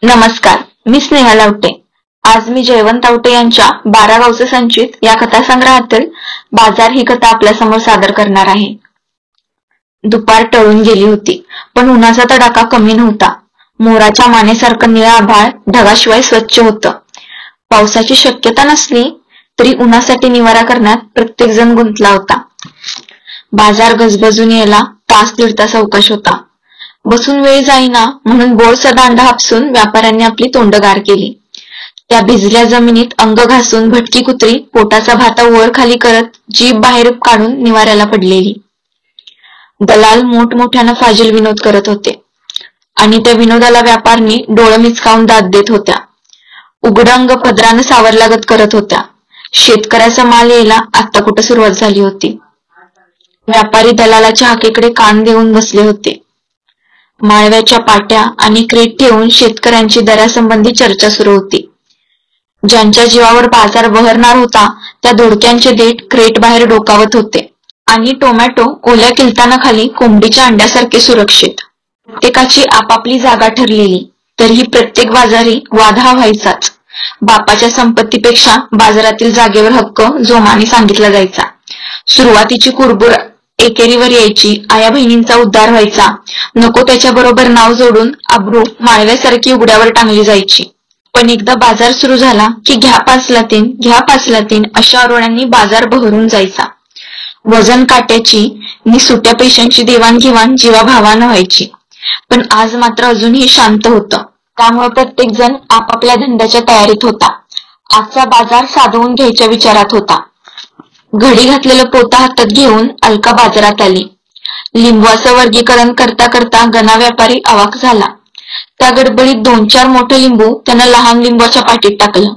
नमस्कार, मी स्नेहा लावटे. आज मी जयवंत आवटे यांच्या 12 गावचे संचित या कथासंग्रहातील बाजार ही कथा आपल्यासमोर सादर करणार आहे. दुपार टळून गेली होती, पण उन्हाचा तडाखा कमी नव्हता. मोराच्या मानेसारखं निळं आभाळ ढगाशिवाय स्वच्छ होतं. पावसाची शक्यता नसली तरी उन्हासाठी निवारा करण्यात प्रत्येक जण गुंतला होता. बाजार गजबजून यायला तास दीड तास अवकाश होता. बसून वेळ जाईना म्हणून बोरचा दांडा हापसून व्यापाऱ्यांनी आपली तोंड गार केली. त्या भिजल्या जमिनीत अंग घासून भटकी कुत्री पोटाचा भाता वर खाली करत जीभ बाहेर काढून निवाऱ्याला पडलेली. दलाल मोठमोठ्यानं फाजील विनोद करत होते आणि त्या विनोदाला व्यापारी डोळं मिचकावून दाद देत होत्या. उघडं अंग पदरानं सावरलागत करत होत्या. शेतकऱ्याचा माल यायला आत्ता कुठं सुरुवात झाली होती. व्यापारी दलालाच्या हाकेकडे कान देऊन बसले होते. माळव्याच्या पाट्या आणि क्रेट ठेवून शेतकऱ्यांची दरासंबंधी चर्चा सुरू होती. ज्यांच्या जीवावर बाजार बहरणार होता त्या दोडक्यांचे देठ क्रेट बाहेर डोकावत होते आणि टोमॅटो ओल्या किलतानाखाली कोंबडीच्या अंड्यासारखे सुरक्षित. प्रत्येकाची आपापली जागा ठरलेली, तरीही प्रत्येक बाजारी वाधा व्हायचाच. बापाच्या संपत्तीपेक्षा बाजारातील जागेवर हक्क जोमाने सांगितला जायचा. सुरुवातीची कुरबुर एकेरीवर यायची. आया बहिणींचा उद्धार व्हायचा. नको त्याच्याबरोबर नाव जोडून आबरू माळव्यासारखी उघड्यावर टांगली जायची. पण एकदा बाजार सुरू झाला की घ्या 5 लातीन, घ्या 5 लातीन अशा आरोळ्यांनी बाजार बहरून जायचा. वजन काट्याची नि सुट्या पैशांची देवाणघेवाण जीवाभावानं व्हायची. पण आज मात्र अजूनही शांत होतं. त्यामुळे प्रत्येक जण आपापल्या धंद्याच्या तयारीत होता. आजचा बाजार साधवून घ्यायच्या विचारात होता. घडी घातलेलं पोतं हातात घेऊन अलका बाजारात आली. लिंबवाचं वर्गीकरण करता करता गणा व्यापारी अवाक झाला. त्या गडबडीत 2-4 मोठे लिंबू त्यानं लहान लिंबाच्या पाठीत टाकलं.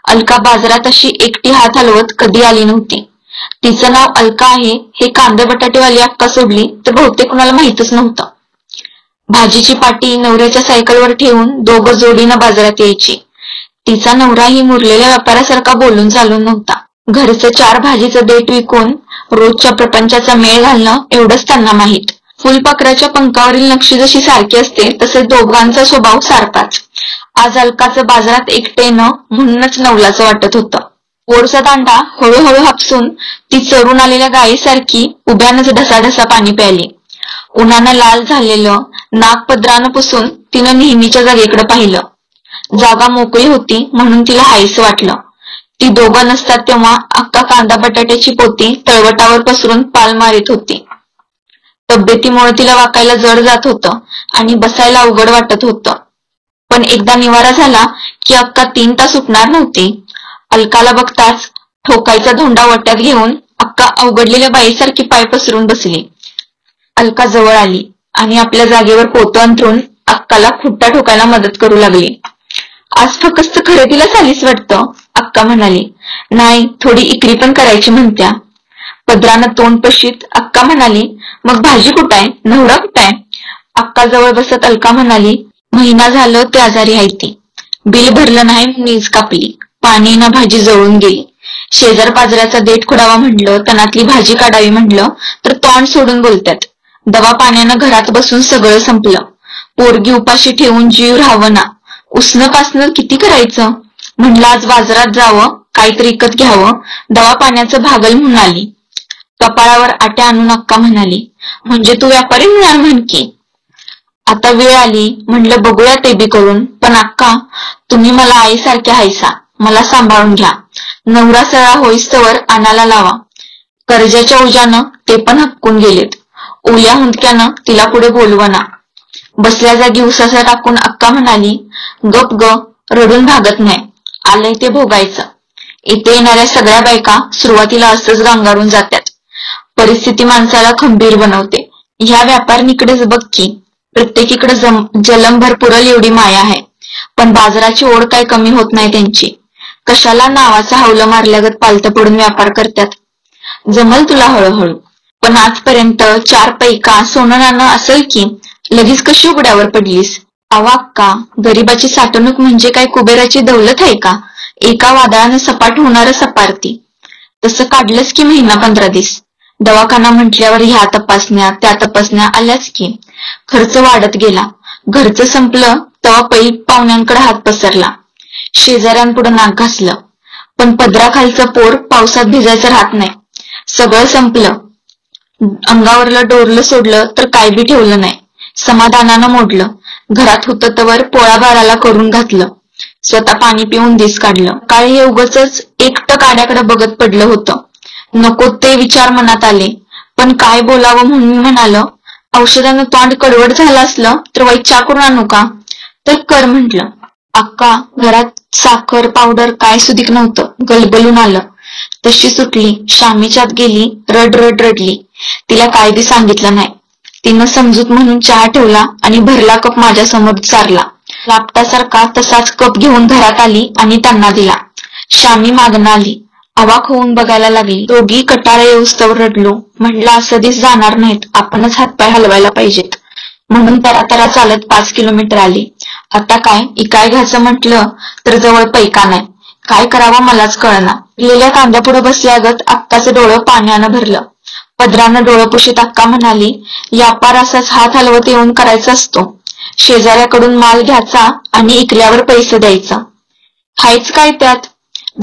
अलका बाजारात अशी एकटी हात हलवत कधी आली नव्हती. तिचं नाव अलका आहे हे कांदे बटाटेवाली अक्का सोडली तर बहुतेक कुणाला माहीतच नव्हतं. भाजीची पाटी नवऱ्याच्या सायकलवर ठेवून दोघं जोडीनं बाजारात यायची. तिचा नवराही मुरलेल्या व्यापारासारखा बोलून चालून नव्हता. घरचं 4 भाजीचं देठ विकून रोजच्या प्रपंचाचा मेळ घालणं एवढंच त्यांना माहीत. फुलपाखराच्या पंखावरील नक्षी जशी सारखी असते तसे दोघांचा स्वभाव सारखाच. आज अलकाचं बाजारात एकटेनं म्हणूनच नवलाचं वाटत होतं. पोरचा दांडा हळूहळू हापसून ती चरून आलेल्या गायीसारखी उभ्यानंच ढसाढसा पाणी प्यायली. उन्हानं लाल झालेलं नाक पदरानं पुसून तिनं नेहमीच्या जागेकडे पाहिलं. जागा मोकळी होती म्हणून तिला हायस वाटलं. ती दोघं नसतात तेव्हा अक्का कांदा बटाट्याची पोती तळवटावर पसरून पाल मारित होती. तब्येतीमुळे तिला वाकायला जड जात होतं आणि बसायला अवघड वाटत होतं. पण एकदा निवारा झाला की अक्का 3 तास उठणार नव्हती. अलकाला बघताच ठोकायचा धोंडा वट्यात घेऊन अक्का अवघडलेल्या बाईसारखी पाय पसरून बसली. अलका जवळ आली आणि आपल्या जागेवर पोतं अंथरून अक्काला खुट्टा ठोकायला मदत करू लागली. आज फक्त खरेदीलाच आलीस वाटतं, अक्का म्हणाली. नाही, थोडी इकरी पण करायची म्हणत्या. पदरानं तोंड पशीत अक्का म्हणाली. मग भाजी कुठाय, नवरा कुठाय? अक्का जवळ बसत अलका म्हणाली. महिना झालं ते आजारी आहे ती. बिल भरलं नाही, मीज कापली. पाणी ना भाजी जळून गेली. शेजार पाजऱ्याचा देठ खुडावा म्हटलं, तनातली भाजी काढावी म्हटलं तर तोंड सोडून बोलतात. दवा पाण्यानं घरात बसून सगळं संपलं. पोरगी उपाशी ठेवून जीव राहावं ना. उसनं पासनं किती करायचं. म्हणलं आज बाजारात जावं, काहीतरी विकत घ्यावं. दवा पाण्याचं भागल म्हणून आली. कपाळावर आट्या आणून अक्का म्हणाली. म्हणजे तू व्यापारी मिळाल म्हण की. आता वेळ आली म्हणलं बघूया ते बी करून. पण अक्का, तुम्ही मला आईसारख्या हायसा. मला सांभाळून घ्या. नवरा सळा होईस्तवर आणाला लावा. कर्जाच्या ओझ्यानं ते पण हक्कून गेलेत. ओल्या हुंदक्यानं तिला पुढे बोलवना. बसल्या जागी उसासा टाकून अक्का म्हणाली. गप ग, रडून भागत नाही. आलंय ते भोगायचं. इथे येणाऱ्या सगळ्या बायका सुरुवातीला असंच गांगारून जातात. परिस्थिती माणसाला खंबीर बनवते. ह्या व्यापारणीकडेच बघ की. प्रत्येकीकडे जलंभर पुरल एवढी माया आहे. पण बाजाराची ओढ काय कमी होत नाही त्यांची. कशाला नावाचा हावलं मारल्यागत पालतं पडून व्यापार करतात. जमल तुला हळूहळू. पण आजपर्यंत 4 पैका सोनं नाणं असेल की लगेच कशी उघड्यावर पडलीस? अवाक का, गरीबाची साठवणूक म्हणजे काय कुबेराची दौलत आहे का? एका वादळानं सपाट होणारं सपारती. तसं काढलंच की महिना 15 दिवस. दवाखाना म्हटल्यावर ह्या तपासण्या त्या तपासण्या आल्याच की. खर्च वाढत गेला. घरचं संपलं तेव्हा पै पाहुण्यांकडे हात पसरला. शेजाऱ्यांपुढे नाक घासलं. पण पदराखालचं पोर पावसात भिजायचं राहत नाही. सगळं संपलं. अंगावरलं डोरलं सोडलं तर काय बी ठेवलं नाही. समाधानानं मोडलं. घरात होतं तवर पोळा बाळाला करून घातलं. स्वतः पाणी पिऊन दिस काढलं. काळी हे उगाचच एकटं काड्याकडे बघत पडलं होतं. नको ते विचार मनात आले. पण काय बोलावं म्हणून म्हणालं, औषधानं तोंड कडवट झालं असलं तर वाईट चहा करून आणू का? तर कर म्हटलं. अक्का घरात साखर पावडर काय सुधीक नव्हतं. गलबलून आलं. तशी सुटली. शामीच्यात गेली. रड रडली. तिला काय बी सांगितलं नाही. तिनं समजूत म्हणून चहा ठेवला आणि भरला कप माझ्या समोर चारला. लापटासारखा तसाच कप घेऊन घरात आली आणि त्यांना दिला. शामी मागणं आली. अवाक होऊन बघायला लागली. दोघी कटाळा येऊस्तवर रडलो. म्हटलं असं दिस जाणार नाहीत. आपणच हातपाय हलवायला पाहिजेत. म्हणून तरा चालत 5 किलोमीटर आली. आता काय इकाय घ्यायचं म्हटलं तर जवळ पैका नाही. काय करावं मलाच कळना. लिहिलेल्या कांद्यापुढे बसल्यागत अक्काचं डोळं पाण्यानं भरलं. पदरानं डोळं पुशीत अक्का म्हणाली, व्यापार असाच हात हलवत येऊन करायचा असतो. शेजाऱ्याकडून माल घ्यायचा आणि इकल्यावर पैसे द्यायचा. हायच काय त्यात?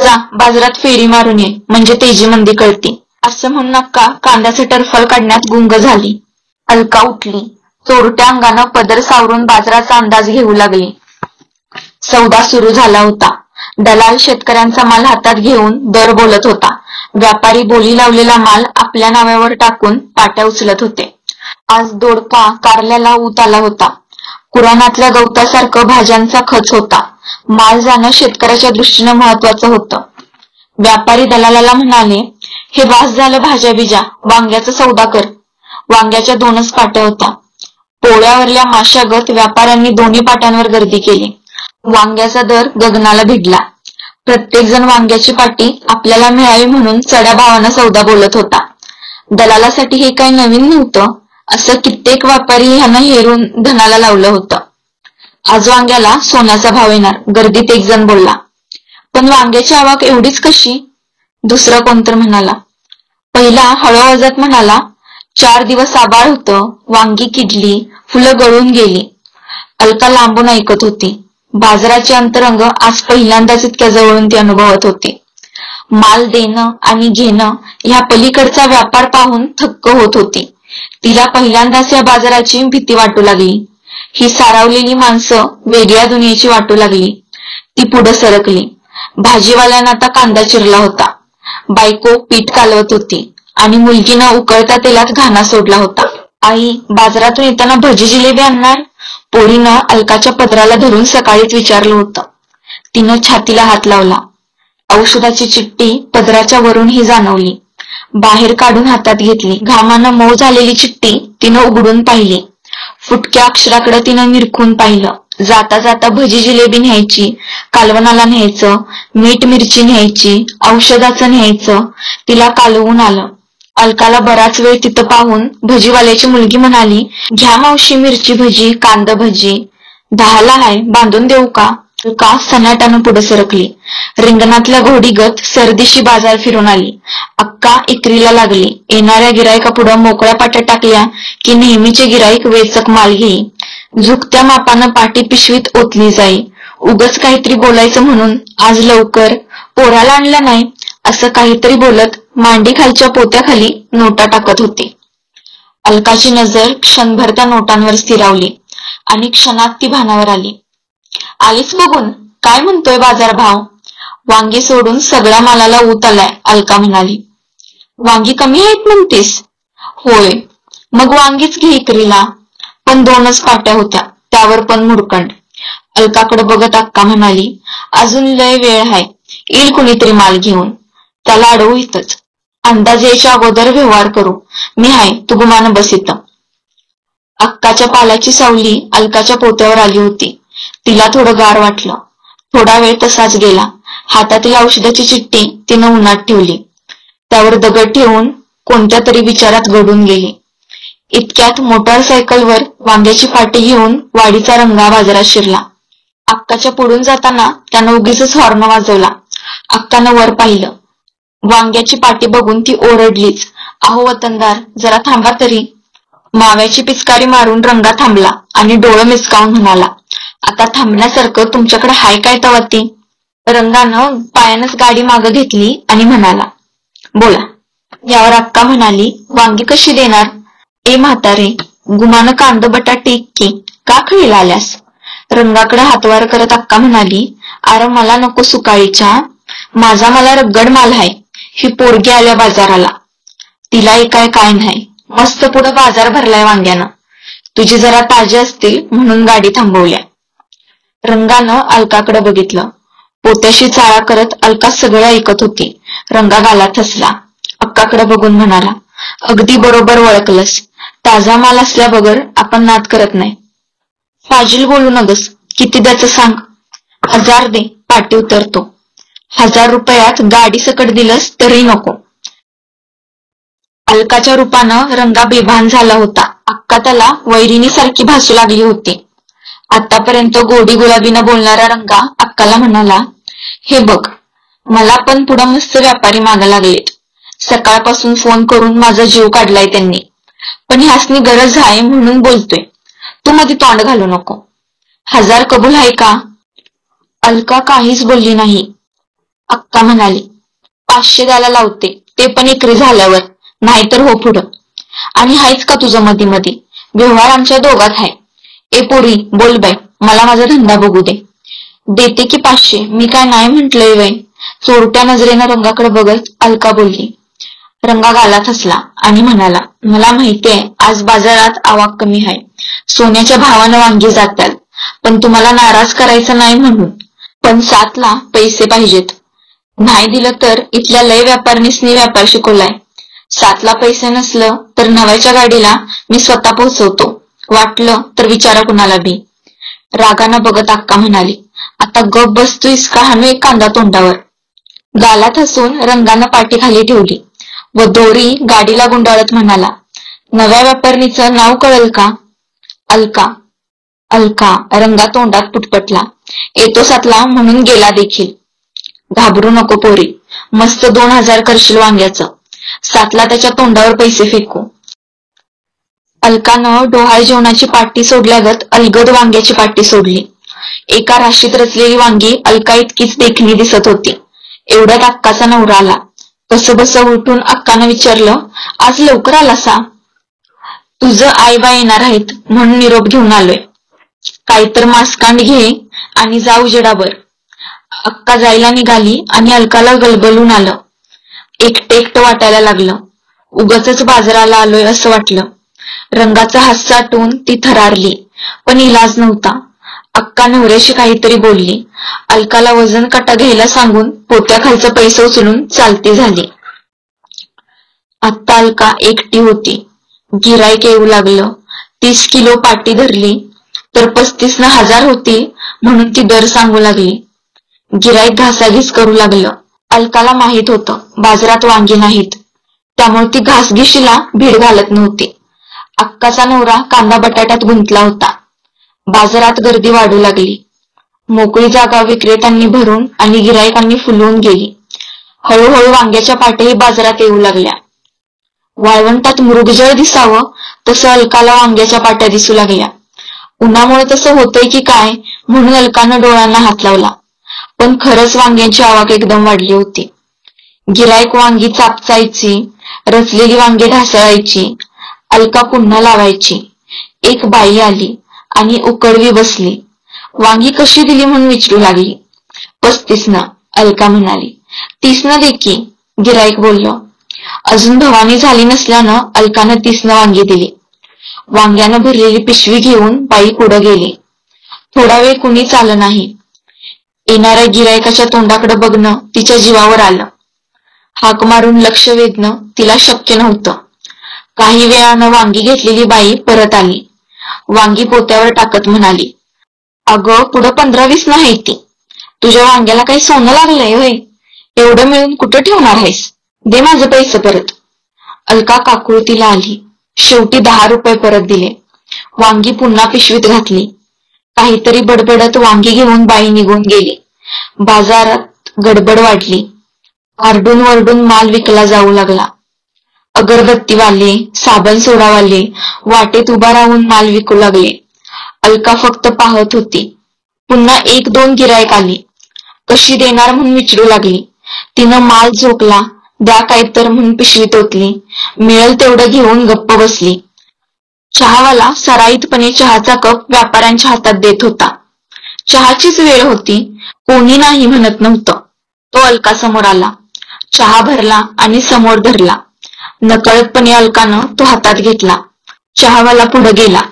जा बाजारात फेरी मारून ये म्हणजे तेजी मंदी कळती. असं म्हणून अक्का कांद्याचे टरफल काढण्यात गुंग झाली. अलका उठली. चोरट्या अंगानं पदर सावरून बाजाराचा अंदाज घेऊ लागली. सौदा सुरू झाला होता. दलाल शेतकऱ्यांचा माल हातात घेऊन दर बोलत होता. व्यापारी बोली लावलेला माल आपल्या नावावर टाकून पाट्या उचलत होते. आज दोडका कारल्याला ऊत आला होता. कुराणातल्या गवतासारखं भाज्यांचा खच होता. माल जाणं शेतकऱ्याच्या दृष्टीनं महत्वाचं होतं. व्यापारी दलालाला म्हणाले, हे वास झालं भाज्या बिजा, वांग्याचा सौदा कर. वांग्याच्या 2च पाट्या होत्या. पोळ्यावरल्या माशागत व्यापाऱ्यांनी दोन्ही पाट्यांवर गर्दी केली. वांग्याचा दर गगनाला भिडला. प्रत्येक जण वांग्याची पाटी आपल्याला मिळावी म्हणून चढ्या भावानं सौदा बोलत होता. दलालासाठी हे काही नवीन नव्हतं. असं कित्येक व्यापारी ह्यानं हेरून धनाला लावलं होतं. आज वांग्याला सोन्याचा भाव येणार, गर्दीत एक जण बोलला. पण वांग्याची आवक एवढीच कशी? दुसरा कोणतर म्हणाला. पहिला हळूआवाजात म्हणाला, 4 दिवस आभाळ होतं, वांगी किडली, फुलं गळून गेली. अलका लांबून ऐकत होती. बाजाराचे अंतरंग आज पहिल्यांदाच इतक्या जवळून ती अनुभवत होती. माल देणं आणि घेणं ह्या पलीकडचा व्यापार पाहून थक्क होत होती. तिला पहिल्यांदाच या बाजाराची भीती वाटू लागली. ही सारावलेली माणसं वेगळ्या दुनियेची वाटू लागली. ती पुढे सरकली. भाजीवाल्यानं आता कांदा चिरला होता. बायको पीठ कालवत होती आणि मुलगीनं उकळत्या तेलात घाणा सोडला होता. आई बाजारातून येताना भजी जिलेबी आणणार? पोरीनं अलकाच्या पदराला धरून सकाळीच विचारलं होतं. तिनं छातीला हात लावला. औषधाची चिठ्ठी पदराच्या वरूनही जाणवली. बाहेर काढून हातात घेतली. घामानं मऊ झालेली चिठ्ठी तिनं उघडून पाहिली. फुटक्या अक्षराकडे तिनं निरखून पाहिलं. जाता जाता भजी जिलेबी न्यायची, कालवणाला न्यायचं, मीठ मिरची न्यायची, औषधाचं न्यायचं. तिला कालवून आलं. अलकाला बराच वेळ तिथं पाहून भजीवाल्याची मुलगी म्हणाली, घ्या मावशी मिरची भजी, कांदा भजी. 10ला आहे, बांधून देऊ का? अलका सनाटानं पुढे सरकली. रिंगणातल्या घोडीगत सरदिशी बाजार फिरून आली. अक्का इकरीला लागली. येणाऱ्या गिरायकापुढं मोकळ्या पाट्या टाकल्या की नेहमीचे गिराईक वेचक माल घेई. झुकत्या मापानं पाटी पिशवीत ओतली जाई. उगच काहीतरी बोलायचं म्हणून आज लवकर, पोराला आणलं नाही असं काहीतरी बोलत मांडी खालच्या पोत्याखाली नोटा टाकत होती. अलकाची नजर क्षणभर त्या नोटांवर स्थिरावली आणि क्षणात ती भानावर आली. आलीच बघून, काय म्हणतोय बाजार भाव? वांगी सोडून सगळ्या मालाला ऊत आलाय, अलका म्हणाली. वांगी कमी आहेत म्हणतेस? होय. मग वांगीच घे इकरीला. पण 2च पाट्या होत्या, त्यावर पण मुडकंड. अलकाकडे बघत अक्का म्हणाली, अजून लय वेळ आहे, येईल कुणीतरी माल घेऊन. त्याला अडवू इथंच. अंदाज यायच्या अगोदर व्यवहार करू. मी हाय, तू गुमानं बस इथं. अक्काच्या पालाची सावली अलकाच्या पोत्यावर आली होती. तिला थोडं गार वाटलं. थोडा वेळ तसाच गेला. हातातील औषधाची चिठ्ठी तिनं उन्हात ठेवली. त्यावर दगड ठेवून कोणत्या तरी विचारात गढून गेली. इतक्यात मोटारसायकलवर वांग्याची पाटी घेऊन वाडीचा रंगा बाजारात शिरला. अक्काच्या पुढून जाताना त्यानं उगीच हॉर्न वाजवला. अक्कानं वर पाहिलं. वांग्याची पाटी बघून ती ओरडलीच, अहो वतनदार, जरा थांबा तरी. माव्याची पिचकारी मारून रंगा थांबला आणि डोळं मिचकावून म्हणाला, आता थांबण्यासारखं तुमच्याकडे हाय काय तवा ती? रंगानं पायानंच गाडी मागं घेतली आणि म्हणाला, बोला. यावर अक्का म्हणाली, वांगी कशी देणार? ए म्हातारे, गुमानं कांद बटाटे की, का खळीला आल्यास? रंगाकडे हातवार करत अक्का म्हणाली, अरे मला नको सुकाळीच्या, माझा मला रगड माल हाय. ही पोरगी आल्या बाजाराला, तिला काय काय नाही, मस्त पुढं बाजार भरलाय वांग्यानं. तुझी जरा ताजी असतील म्हणून गाडी थांबवल्या. रंगानं अलकाकडे बघितलं. पोत्याशी चाळा करत अलका सगळं ऐकत होती. रंगा गालात हसला. अक्काकडे बघून म्हणाला, अगदी बरोबर ओळखलंस. ताजा माल असल्या बगर आपण नाद करत नाही. फाजील बोलू नगस. किती द्याचं सांग? 1000 दे, पाठी उतरतो. 1000 रुपयात गाडी सकट दिलंस तरी नको. अलकाच्या रूपानं रंगा बेभान झाला होता. अक्का त्याला वैरिणीसारखी भासू लागली होती. आतापर्यंत गोडी गुलाबीनं बोलणारा रंगा अक्काला म्हणाला, हे बघ, मला पण पुढं मस्त व्यापारी मागं लागलेत. सकाळपासून फोन करून माझा जीव काढलाय त्यांनी, पण ह्यासनी गरज आहे म्हणून बोलतोय. तू मध्ये तोंड घालू नको. 1000 कबूल आहे का? अलका काहीच बोलली नाही. अक्का म्हणाली, 500 द्यायला लावते, ते पण इकरी झाल्यावर, नाहीतर हो पुढं. आणि हायच का तुझं मध्ये मध्ये? व्यवहार आमच्या दोघात आहे. ए पोरी, बोल बाई, मला माझा धंदा बघू दे. देते की 500, मी काय नाही म्हंटलंय वय? चोरट्या नजरेनं रंगाकडे बघत अलका बोलली. रंगा गालात हसला आणि म्हणाला, मला माहितीये आज बाजारात आवाक कमी आहे. सोन्याच्या भावानं वांगी जातात, पण तुम्हाला नाराज करायचं नाही म्हणून. पण 7ला पैसे पाहिजेत. नाही दिलं तर इथल्या लय व्यापारणीसनी व्यापार शिकवलाय. 7ला पैसे नसलं तर नव्याच्या गाडीला मी स्वतः पोहोचवतो. वाटलं तर विचारा कुणाला बी. रागानं बघत अक्का म्हणाली, आता गप बसतोयस का हाणू एक कांदा तोंडावर? गालात हसून रंगानं पाठी खाली ठेवली व दोरी गाडीला गुंडाळत म्हणाला, नव्या व्यापारणीचं नाव कळल का? अलका. अलका. रंगा तोंडात पुटपटला. येतो 7ला म्हणून गेला देखील. घाबरू नको पोरी, मस्त 2000 करशील वांग्याचं. 7ला त्याच्या तोंडावर पैसे फेकू. अलकानं डोहाळ जेवणाची पाटी सोडल्यागत अलगद वांग्याची पाटी सोडली. एका राशीत रचलेली वांगी अलका इतकीच देखणी दिसत होती. एवढ्यात अक्काचा नवरा आला. कसबस उठून अक्कानं विचारलं, आज लवकर आलासा? तुझं आई बा येणार आहेत म्हणून निरोप घेऊन आलोय. काहीतर मास्कांड घे आणि जा उजेडावर. अक्का जायला निघाली आणि अलकाला गलबलून आलं. एकटं वाटायला लागलं. उगाचच बाजाराला आलोय असं वाटलं. रंगाचा हास्य आटून ती थरारली, पण इलाज नव्हता. अक्का नवऱ्याशी काहीतरी बोलली. अलकाला वजन काटा घ्यायला सांगून पोत्याखालचं पैसे उचलून चालती झाली. आता अलका एकटी होती. गिराईक येऊ लागलं. 30 किलो पाटी धरली तर 35 ना 1000 होती म्हणून ती दर सांगू लागली. गिराईक घासाघीस करू लागलं. अलकाला माहित होतं बाजारात वांगी नाहीत, त्यामुळे ती घासघिशीला भीड घालत नव्हती. अक्काचा नवरा कांदा बटाट्यात गुंतला होता. बाजारात गर्दी वाढू लागली. मोकळी जागा विक्रेत्यांनी भरून आणि गिराईकांनी फुलवून गेली. हळूहळू वांग्याच्या पाट्याही बाजारात येऊ लागल्या. वाळवंटात मृगजळ दिसावं तसं अलकाला वांग्याच्या पाट्या दिसू लागल्या. उन्हामुळे तसं होतंय की काय म्हणून अलकानं डोळ्यांना हात लावला. पण खरंच वांग्यांची आवक एकदम वाढली होती. गिराईक वांगी चापचायची, रचलेली वांगी ढासळायची. अलका पुन्हा लावायची. एक बाई आली आणि उकडवी बसली. वांगी कशी दिली म्हणून विचारू लागली. 35 ना, अलका म्हणाली. 30 ना दे की, गिराईक बोललो. अजून भवानी झाली नसल्यानं अलकानं 30 ना वांगी दिली. वांग्यानं भरलेली पिशवी घेऊन बाई पुढे गेली. थोडा वेळ कुणीच आलं नाही. येणाऱ्या गिरायकाच्या तोंडाकडे बघणं तिच्या जीवावर आलं. हाक मारून लक्ष वेधणं तिला शक्य नव्हतं. काही वेळानं वांगी घेतलेली बाई परत आली. वांगी पोत्यावर टाकत म्हणाली, अगं पुढं 15-20 नाही ती. तुझ्या वांग्याला काही सोनं लागलंय होय? एवढं मिळून कुठं ठेवणार आहेस? दे माझं पैसे परत. अलका काकुळतीला आली. शेवटी 10 रुपये परत दिले. वांगी पुन्हा पिशवीत घातली. काहीतरी बडबडत वांगी घेऊन बाई निघून गेली. बाजारात गडबड वाढली. आरडून वरडून माल विकला जाऊ लागला. अगरबत्तीवाले, साबण सोडावाले वाटेत उभा राहून माल विकू लागले. अलका फक्त पाहत होती. पुन्हा एक दोन गिरायक आली. कशी देणार म्हणून विचारू लागली. तिनं माल झोकला. द्या काय तर म्हणून पिशवीत ओतली. मिळेल तेवढं घेऊन गप्प बसली. चहावाला सराईतपणे चहाचा कप व्यापाऱ्यांच्या हातात देत होता. चहाचीच वेळ होती. कोणी नाही म्हणत नव्हतं. तो अलका समोर आला. चहा भरला आणि समोर धरला. नकळतपणे अलकानं तो हातात घेतला. चहावाला पुढे गेला.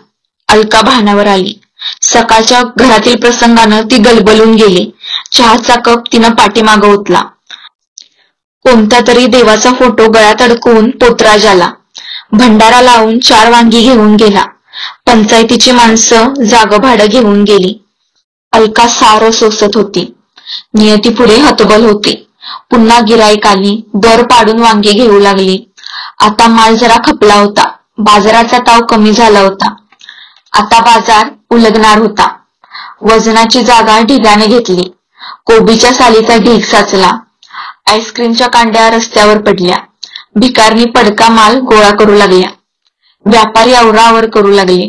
अलका भानावर आली. सकाळच्या घरातील प्रसंगानं ती गलबलून गेली. चहाचा कप तिनं पाठीमागं ओतला. कोणत्या तरी देवाचा फोटो गळ्यात अडकवून पोतराज आला. भंडारा लावून 4 वांगी घेऊन गेला. पंचायतीची माणसं जागं भाडं घेऊन गेली. अलका सारं सोसत होती. नियती पुढे हतबल होती. पुन्हा गिराईक आली. दर पाडून वांगी घेऊ लागली. आता माल जरा खपला होता. बाजाराचा ताव कमी झाला होता. आता बाजार उलगणार होता. वजनाची जागा ढिगाने घेतली. कोबीच्या सालीचा ढीग साचला. आईस्क्रीमच्या कांड्या रस्त्यावर पडल्या. भिकारणी पडका माल गोळा करू लागल्या. व्यापारी आवरावर करू लागले.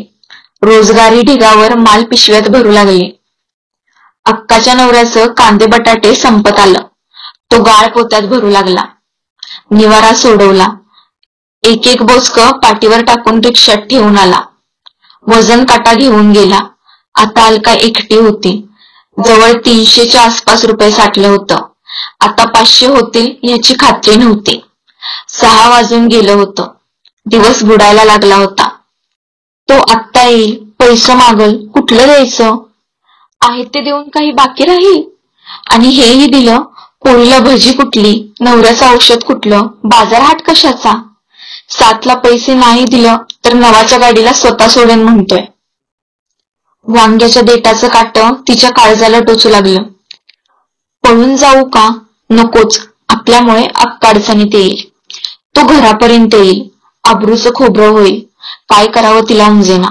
रोजगारी ढिगावर माल पिशव्यात भरू लागले. अक्काच्या नवऱ्याचं कांदे बटाटे संपत आलं. तो गाळ पोत्यात भरू लागला. निवारा सोडवला. एक एक बोचकं पाठीवर टाकून रिक्षात ठेवून आला. वजन काटा घेऊन गेला. आता अलका एकटी होती. जवळ 300च्या आसपास रुपये साठलं होतं. आता 500 होतील याची खात्री नव्हती. 6 वाजून गेलं होतं. दिवस बुडायला लागला होता. तो आत्ता येईल, पैसे मागल, कुठलं द्यायचं? आहे ते देऊन काही बाकी राहील. आणि हेही दिलं, पोळीला भजी कुठली, नवऱ्याचं औषध कुठलं, बाजार हाट कशाचा? 7ला पैसे नाही दिलं तर नवाच्या गाडीला स्वतः सोडेन म्हणतोय. वांग्याच्या देठाचं काटं तिच्या काळजाला टोचू लागलं. पळून जाऊ का? नकोच. आपल्यामुळे अक्का अडचणीत येईल. तो घरापर्यंत येईल. आबरूचं खोबरं होईल. काय करावं तिला उमजेना.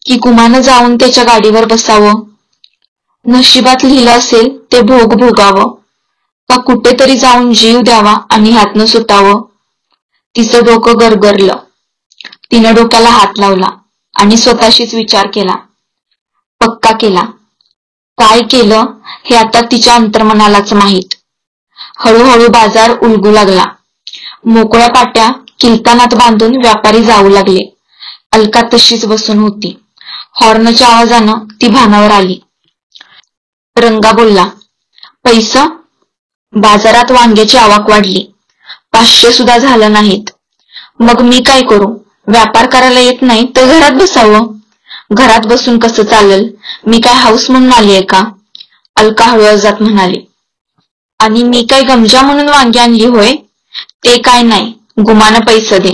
की गुमानं जाऊन त्याच्या गाडीवर बसावं? नशिबात लिहिलं असेल ते भोग भोगावं. का कुठेतरी जाऊन जीव द्यावा आणि ह्यातनं सुटावं? तिचं डोकं गरगरलं. तिनं डोक्याला हात लावला आणि स्वतःशीच विचार केला. पक्का केला. काय केलं हे आता तिच्या अंतर्मनालाच माहीत. हळूहळू बाजार उलगू लागला. मोकळ्या पाट्या किलतानात बांधून व्यापारी जाऊ लागले. अलका तशीच बसून होती. हॉर्नच्या आवाजानं ती भानावर आली. रंगा बोलला, पैसा? बाजारात वांग्याची आवक वाढली. 500 सुद्धा झालं नाहीत. मग मी काय करू? व्यापार करायला येत नाही तर घरात बसावं. घरात बसून कसं चालेल? मी काय हाऊस म्हणून आली आहे का? अलका हळूहळू म्हणाली. आणि मी काय गमजा म्हणून वांगी आणली होय? ते काय नाही, गुमानं पैसे दे.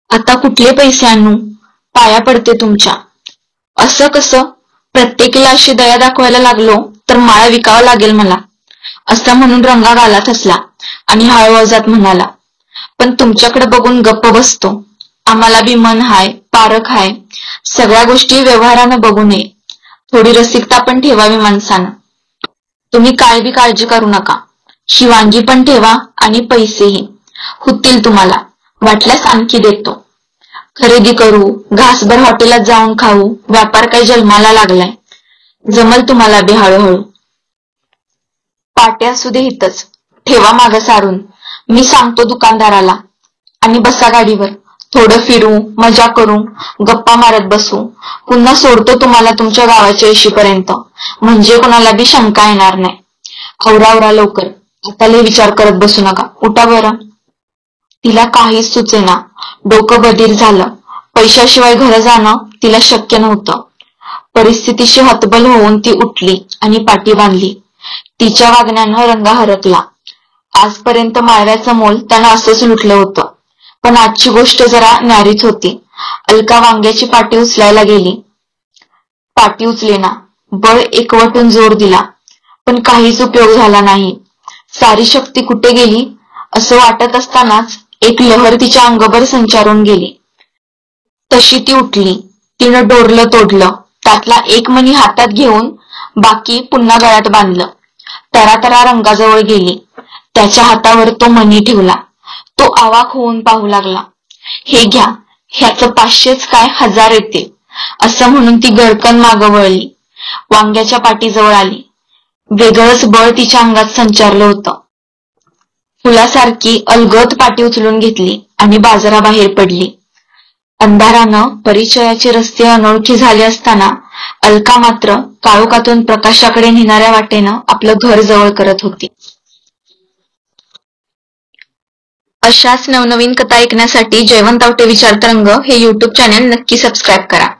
आता कुठले पैसे आणू? पाया पडते तुमच्या. असं कसं? प्रत्येकीला अशी दया दाखवायला लागलो तर माळा विकावा लागेल मला. असं म्हणून रंगा गालात हसला आणि हळूहळू म्हणाला, पण तुमच्याकडे बघून गप्प बसतो. आम्हाला बी मन हाय, पारख हाय. सगळ्या गोष्टी व्यवहारानं बघू नये. थोडी रसिकता पण ठेवावी माणसानं. तुम्ही काय बी काळजी करू नका. शिवांगी पण ठेवा आणि पैसेही होतील तुम्हाला. वाटल्यास आणखी देतो. खरेदी करू, घासभर हॉटेलात जाऊन खाऊ. व्यापार काही जन्माला लागलाय. जमल तुम्हाला बी हळूहळू. पाट्या असू दे इथंच. ठेवा मागं सारून. मी सांगतो दुकानदाराला. आणि बसा गाडीवर. थोडं फिरू, मजा करू, गप्पा मारत बसू. पुन्हा सोडतो तुम्हाला तुमच्या गावाच्या येशीपर्यंत. म्हणजे कोणाला बी शंका येणार नाही. आवरा लवकर. आता लय विचार करत बसू नका. उठा बरं. तिला काहीच सुचेना. डोकं बधीर झालं. पैशाशिवाय घर जाणं तिला शक्य नव्हतं. परिस्थितीशी हतबल होऊन ती उठली आणि पाठी बांधली. तिच्या वागण्यानं रंगा हरकला. आजपर्यंत माळव्याचं मोल त्यानं असंच लुटलं होतं. पण आजची गोष्ट जरा न्यारीच होती. अलका वांग्याची पाटी उचलायला गेली. पाटी उचलेना. बळ एकवटून जोर दिला. पण काहीच उपयोग झाला नाही. सारी शक्ती कुठे गेली असं वाटत असतानाच एक लहर तिच्या अंगभर संचारून गेली. तशी ती उठली. तिनं डोरलं तोडलं. त्यातला एक मणी हातात घेऊन बाकी पुन्हा गळ्यात बांधलं. तरातरा रंगाजवळ गेली. त्याच्या हातावर तो मणी ठेवला. तो अवाक होऊन पाहू लागला. हे घ्या. ह्याचं 500च काय 1000 येते. असं म्हणून ती गडकन मागं वळली. वांग्याच्या पाठीजवळ आली. वेगळंच बळ तिच्या अंगात संचारलं होतं. फुलासारखी अलगद पाठी उचलून घेतली आणि बाजाराबाहेर पडली. अंधारानं परिचयाचे रस्ते अनोळखी झाले असताना अलका मात्र काळोखातून प्रकाशाकडे नेणाऱ्या वाटेनं आपलं घर जवळ करत होती. अशाच नवनवीन कथा ऐकण्यासाठी जयवंत आवटे विचारतरंग हे YouTube चॅनल नक्की सबस्क्राईब करा.